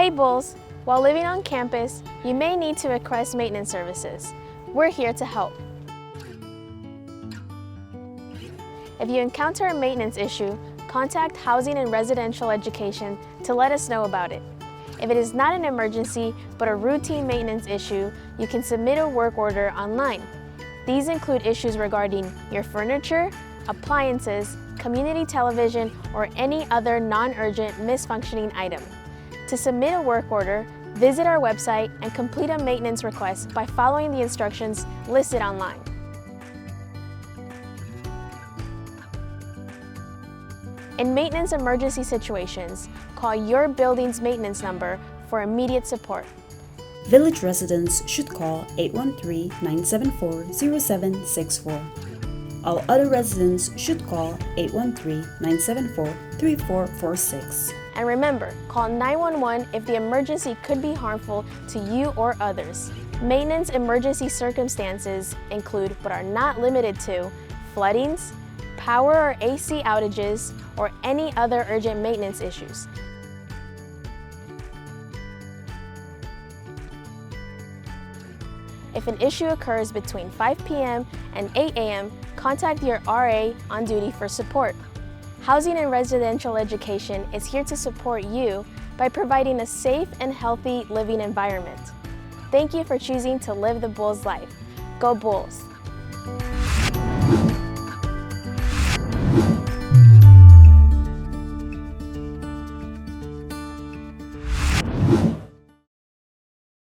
Hey Bulls! While living on campus, you may need to request maintenance services. We're here to help. If you encounter a maintenance issue, contact Housing and Residential Education to let us know about it. If it is not an emergency but a routine maintenance issue, you can submit a work order online. These include issues regarding your furniture, appliances, community television, or any other non-urgent misfunctioning item. To submit a work order, visit our website and complete a maintenance request by following the instructions listed online. In maintenance emergency situations, call your building's maintenance number for immediate support. Village residents should call 813-974-0764. All other residents should call 813-974-3446. And remember, call 911 if the emergency could be harmful to you or others. Maintenance emergency circumstances include, but are not limited to, floodings, power or AC outages, or any other urgent maintenance issues. If an issue occurs between 5 p.m. and 8 a.m., contact your RA on duty for support. Housing and Residential Education is here to support you by providing a safe and healthy living environment. Thank you for choosing to live the Bulls life. Go Bulls!